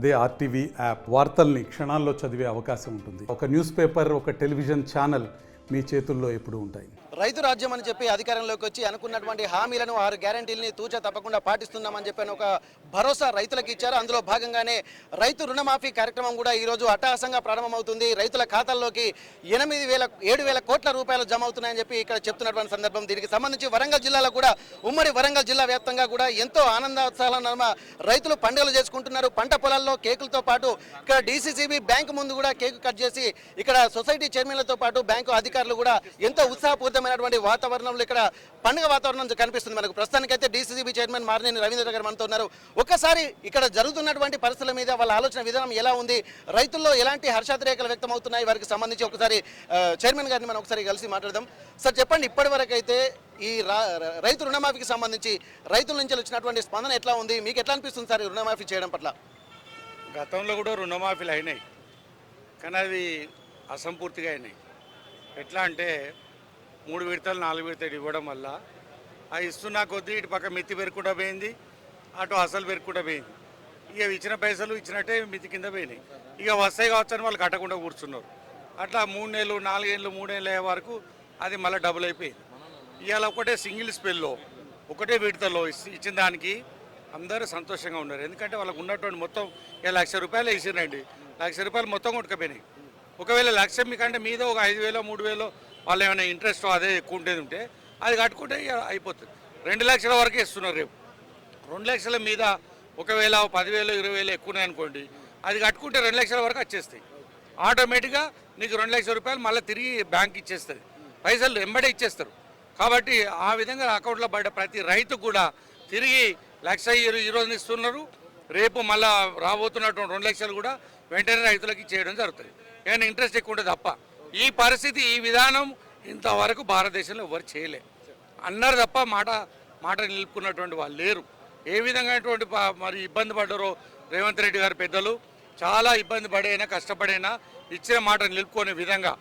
అదే RTV app వార్తల్ని క్షణాల్లో చదివే అవకాశం ఉంటుంది. ఒక న్యూస్ పేపర్, ఒక టెలివిజన్ ఛానల్ మీ చేతుల్లో ఎప్పుడూ ఉంటాయి. రైతు రాజ్యం అని చెప్పి అధికారంలోకి వచ్చి అనుకున్నటువంటి హామీలను 6 గ్యారంటీలని తూచా తప్పకుండా పాటిస్తున్నామని చెప్పి ఒక భరోసా రైతులకు ఇచ్చారు. అందులో భాగంగానే రైతు రుణమాఫీ కార్యక్రమం కూడా ఈరోజు అట్టహాసంగా ప్రారంభమవుతుంది. రైతుల ఖాతాల్లోకి 7,000 కోట్ల రూపాయలు జమ అవుతున్నాయని చెప్పి ఇక్కడ చెప్తున్నటువంటి సందర్భం. దీనికి సంబంధించి వరంగల్ జిల్లాలో కూడా ఉమ్మడి వరంగల్ జిల్లా వ్యాప్తంగా కూడా ఎంతో ఆనందోత్సాహాల నడుమ రైతులు పండుగలు చేసుకుంటున్నారు. పంట పొలాల్లో కేకులతో పాటు ఇక్కడ DCCB బ్యాంకు ముందు కూడా కేకు కట్ చేసి ఇక్కడ సొసైటీ చైర్మన్లతో పాటు బ్యాంకు అధికారులు కూడా ఎంతో ఉత్సాహపూరితమైనటువంటి వాతావరణంలో ఇక్కడ పండుగ వాతావరణం కనిపిస్తుంది మనకు. ప్రస్తుతానికైతే DCCB చైర్మన్ మారినేని రవీంద్ర గారు మనతో ఉన్నారు. ఒక్కసారి ఇక్కడ జరుగుతున్నటువంటి పరిస్థితుల మీద వాళ్ళ ఆలోచన విధానం ఎలా ఉంది, రైతుల్లో ఎలాంటి హర్షాతిరేకలు వ్యక్తం అవుతున్నాయి, వారికి సంబంధించి ఒకసారి చైర్మన్ గారిని మనం ఒకసారి కలిసి మాట్లాడదాం. సార్ చెప్పండి, ఇప్పటి వరకు అయితే ఈ రైతు రుణమాఫీకి సంబంధించి రైతుల నుంచి వచ్చినటువంటి స్పందన ఎట్లా ఉంది, మీకు ఎట్లా అనిపిస్తుంది సార్ రుణమాఫీ చేయడం పట్ల? గతంలో కూడా రుణమాఫీలు అయినాయి, కానీ అవి అసంపూర్తిగా అయినాయి. ఎట్లా అంటే 3 విడతలు 4 విడతలు ఇవ్వడం వల్ల ఆ ఇస్తున్నా కొద్దీ ఇటు పక్క మితి పెరుగుకుండా పోయింది, అటు అసలు పెరుగుకుండా పోయింది. ఇక ఇచ్చిన పైసలు ఇచ్చినట్టే మితి కింద పోయినాయి. ఇక వస్తాయి కావచ్చని వాళ్ళు కట్టకుండా కూర్చున్నారు. అట్లా 3 నెలలు 4 ఏళ్ళు 3 ఏళ్ళు అయ్యే వరకు అది మళ్ళీ డబుల్ అయిపోయింది. ఇవాళ ఒకటే సింగిల్ స్పెల్లో ఒకటే విడతలో ఇచ్చిన దానికి అందరూ సంతోషంగా ఉన్నారు. ఎందుకంటే వాళ్ళకు ఉన్నటువంటి మొత్తం ఇక ₹1,00,000 ఇచ్చిరండి, ₹1,00,000 మొత్తం కొట్టుకపోయినాయి. ఒకవేళ 1,00,000 మీకంటే మీద ఒక 5,000 3,000 వాళ్ళు ఏమైనా ఇంట్రెస్ట్ అదే ఎక్కువ ఉండేది ఉంటే అది కట్టుకుంటే అయిపోతుంది. 2,00,000 వరకే ఇస్తున్నారు. రేపు 2,00,000 మీద ఒకవేళ 10,000 20,000 ఎక్కువ ఉన్నాయనుకోండి, అది కట్టుకుంటే 2,00,000 వరకు వచ్చేస్తాయి. ఆటోమేటిక్గా నీకు ₹2,00,000 మళ్ళీ తిరిగి బ్యాంక్ ఇచ్చేస్తుంది, పైసలు వెంబడే ఇచ్చేస్తారు. కాబట్టి ఆ విధంగా అకౌంట్లో పడ్డ ప్రతి రైతు కూడా తిరిగి 1,00,000 ఈరోజు ఇస్తున్నారు. రేపు మళ్ళీ రాబోతున్నటువంటి 2,00,000 కూడా వెంటనే రైతులకి చేయడం జరుగుతుంది. ఏమైనా ఇంట్రెస్ట్ ఎక్కువ ఉంటుంది తప్ప. ఈ పరిస్థితి, ఈ విధానం ఇంతవరకు భారతదేశంలో ఎవరు చేయలే అన్నారు తప్ప మాట నిలుపుకున్నటువంటి వాళ్ళు లేరు. ఏ విధంగా మరి ఇబ్బంది పడ్డారో రేవంత్ రెడ్డి గారు పెద్దలు చాలా ఇబ్బంది పడైనా కష్టపడైనా ఇచ్చిన మాట నిలుపుకునే విధంగా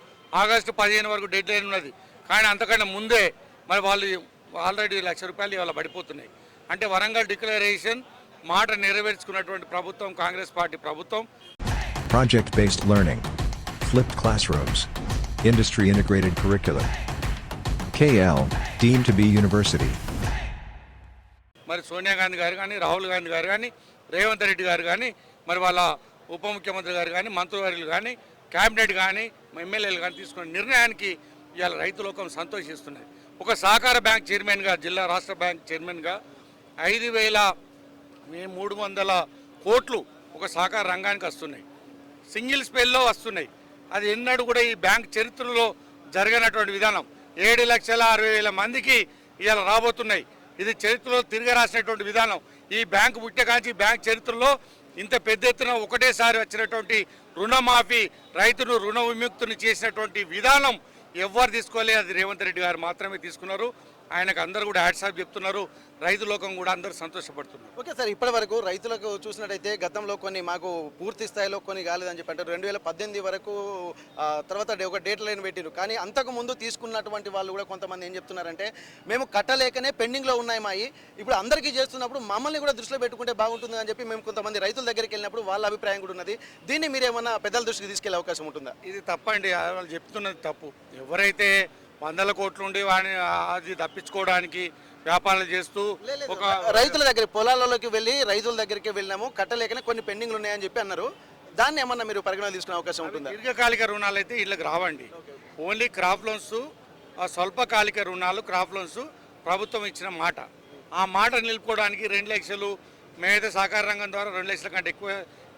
ఆగస్టు 15 వరకు డెడ్ లైన్ ఉన్నది. కానీ అంతకన్నా ముందే మరి వాళ్ళు ఆల్రెడీ ₹1,00,000 ఇవాళ పడిపోతున్నాయి. అంటే వరంగల్ డిక్లరేషన్ మాట నెరవేర్చుకున్నటువంటి ప్రభుత్వం కాంగ్రెస్ పార్టీ ప్రభుత్వం. Project-based learning, flipped classrooms, industry-integrated curriculum. KL, deemed to be university. మరి సోనియా గాంధీ గారు కానీ, రాహుల్ గాంధీ గారు కానీ, రేవంత్ రెడ్డి గారు కానీ, మరి వాళ్ళ ఉప ముఖ్యమంత్రి గారు కానీ, మంత్రివర్యులు కానీ, క్యాబినెట్ కానీ, ఎమ్మెల్యేలు కానీ తీసుకున్న నిర్ణయానికి ఇవాళ రైతులోకం సంతోషిస్తున్నాయి. ఒక సహకార బ్యాంక్ చైర్మన్గా, జిల్లా రాష్ట్ర బ్యాంక్ చైర్మన్గా 5,300 కోట్లు ఒక సహకార రంగానికి వస్తున్నాయి. సింగిల్ స్పెల్లో వస్తున్నాయి. అది ఎన్నడూ కూడా ఈ బ్యాంక్ చరిత్రలో జరగనటువంటి విధానం. 7,60,000 మందికి ఇవాళ రాబోతున్నాయి. ఇది చరిత్రలో తిరిగి రాసినటువంటి విధానం. ఈ బ్యాంకు పుట్టే కాంచి బ్యాంక్ చరిత్రలో ఇంత పెద్ద ఎత్తున ఒకటేసారి వచ్చినటువంటి రుణమాఫీ, రైతును రుణ విముక్తిని చేసినటువంటి విధానం ఎవరు తీసుకోలేదు. అది రేవంత్ రెడ్డి గారు మాత్రమే తీసుకున్నారు. ఆయనకు అందరూ కూడా హ్యాట్సాప్ చెప్తున్నారు. రైతు లోకం కూడా అందరూ సంతోషపడుతున్నారు. ఓకే సార్, ఇప్పటి వరకు రైతులకు చూసినట్టయితే గతంలో కొన్ని మాకు పూర్తి స్థాయిలో కొన్ని కాలేదని చెప్పి అంటారు. 2018 వరకు తర్వాత ఒక డేట్ లైన్ పెట్టారు. కానీ అంతకుముందు తీసుకున్నటువంటి వాళ్ళు కూడా కొంతమంది ఏం చెప్తున్నారంటే, మేము కట్టలేకనే పెండింగ్లో ఉన్నాయి మాయి, ఇప్పుడు అందరికీ చేస్తున్నప్పుడు మమ్మల్ని కూడా దృష్టిలో పెట్టుకుంటే బాగుంటుంది అని చెప్పి మేము కొంతమంది రైతుల దగ్గరికి వెళ్ళినప్పుడు వాళ్ళ అభిప్రాయం కూడా ఉన్నది. దీన్ని మీరు ఏమన్నా పెద్దల దృష్టికి తీసుకెళ్లే అవకాశం ఉంటుందా? ఇది తప్పండి, వాళ్ళు చెప్తున్నది తప్పు. ఎవరైతే 100 కోట్లు ఉండి వాడిని అది తప్పించుకోవడానికి వ్యాపారాలు చేస్తూ ఒక రైతుల దగ్గర పొలాలలోకి వెళ్ళి రైతుల దగ్గరికి వెళ్ళినాము, కట్టలేకనే కొన్ని పెండింగ్లు ఉన్నాయని చెప్పి అన్నారు. దాన్ని ఏమన్నా మీరు పరిగణన తీసుకునే అవకాశం ఉంటుందా? దీర్ఘకాలిక రుణాలు అయితే ఇళ్ళకి రావండి. ఓన్లీ క్రాప్ లోన్స్, స్వల్పకాలిక రుణాలు, క్రాప్ లోన్స్ ప్రభుత్వం ఇచ్చిన మాట. ఆ మాట నిలుపుకోవడానికి 2,00,000 మేమైతే సహకార రంగం ద్వారా 2,00,000 కంటే ఎక్కువ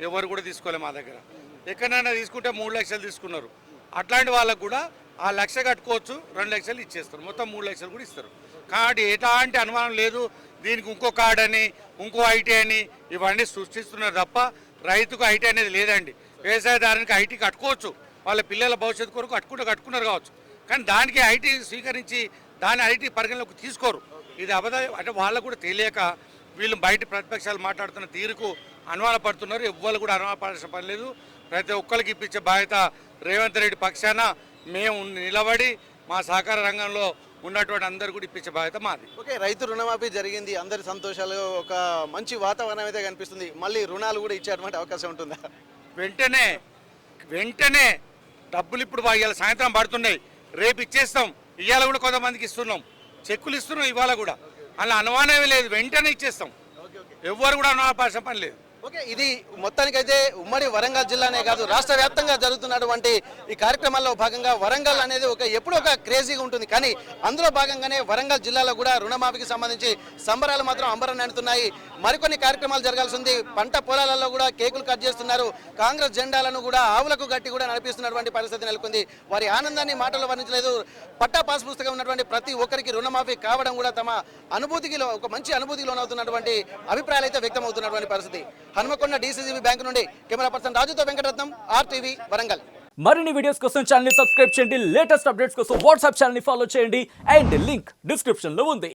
ఎవరు కూడా తీసుకోలేము. మా దగ్గర ఎక్కడైనా తీసుకుంటే 3,00,000 తీసుకున్నారు. అట్లాంటి వాళ్ళకు కూడా ఆ 1,00,000 కట్టుకోవచ్చు, 2,00,000 ఇచ్చేస్తారు, మొత్తం 3,00,000 కూడా ఇస్తారు. కాబట్టి ఎలాంటి అనుమానం లేదు. దీనికి ఇంకో కార్డు అని, ఇంకో ఐటీ అని ఇవన్నీ సృష్టిస్తున్నారు తప్ప రైతుకు ఐటీ అనేది లేదండి. వ్యవసాయదారునికి ఐటీ కట్టుకోవచ్చు, వాళ్ళ పిల్లల భవిష్యత్తు కొరకు కట్టుకున్నారు కావచ్చు. కానీ దానికి ఐటీ స్వీకరించి దాని ఐటీ పరిగణలోకి తీసుకోరు. ఇది అబద్ధం. అంటే వాళ్ళకు కూడా తెలియక వీళ్ళు బయట ప్రతిపక్షాలు మాట్లాడుతున్న తీరుకు అనుమానపడుతున్నారు. ఎవ్వరు కూడా అనుమానపడాల్సిన పని లేదు. ప్రతి ఒక్కరికి ఇప్పించే బాధ్యత రేవంత్ రెడ్డి పక్షాన మేము నిలబడి మా సహకార రంగంలో ఉన్నటువంటి అందరు కూడా ఇప్పించే బాధ్యత మాది. ఓకే, రైతు రుణమాఫీ జరిగింది, అందరి సంతోషాలు, ఒక మంచి వాతావరణం అయితే కనిపిస్తుంది. మళ్ళీ రుణాలు కూడా ఇచ్చేటువంటి అవకాశం ఉంటుందా? వెంటనే డబ్బులు ఇప్పుడు ఇవాళ సాయంత్రం పడుతున్నాయి, రేపు ఇచ్చేస్తాం. ఇవాళ కూడా కొంతమందికి ఇస్తున్నాం, చెక్కులు ఇస్తున్నాం ఇవాళ కూడా. అలా అనుమానమే లేదు, వెంటనే ఇచ్చేస్తాం. ఎవ్వరు కూడా అనుమానపరిచిన పని లేదు. ఓకే, ఇది మొత్తానికైతే ఉమ్మడి వరంగల్ జిల్లానే కాదు, రాష్ట్ర వ్యాప్తంగా జరుగుతున్నటువంటి ఈ కార్యక్రమాల్లో భాగంగా వరంగల్ అనేది ఎప్పుడూ ఒక క్రేజీగా ఉంటుంది. కానీ అందులో భాగంగానే వరంగల్ జిల్లాలో కూడా రుణమాఫీకి సంబంధించి సంబరాలు మాత్రం అంబరం అంటున్నాయి. మరికొన్ని కార్యక్రమాలు జరగాల్సి ఉంది. పంట పొలాలలో కూడా కేకులు కట్ చేస్తున్నారు. కాంగ్రెస్ జెండాలను కూడా ఆవులకు గట్టి కూడా నడిపిస్తున్నటువంటి పరిస్థితి నెలకొంది. వారి ఆనందాన్ని మాటలు వర్ణించలేదు. పట్టా పాస్ పుస్తకం ఉన్నటువంటి ప్రతి ఒక్కరికి రుణమాఫీ కావడం కూడా తమ అనుభూతికి ఒక మంచి అనుభూతికి లోనవుతున్నటువంటి అభిప్రాయాలు అయితే వ్యక్తం అవుతున్నటువంటి పరిస్థితి. హనుమకొండ డీసీసీబీ బ్యాంకు నుండి కెమెరా పర్సన్ రాజుతో వెంకటరత్నం, RTV వరంగల్. మరిన్ని వీడియోస్ కోసం ఛానల్ ని సబ్స్క్రైబ్ చేయండి. లేటెస్ట్ అప్డేట్స్ కోసం వాట్సాప్ ఛానల్ ని ఫాలో చేయండి. అండ్ లింక్ డిస్క్రిప్షన్ లో ఉంది.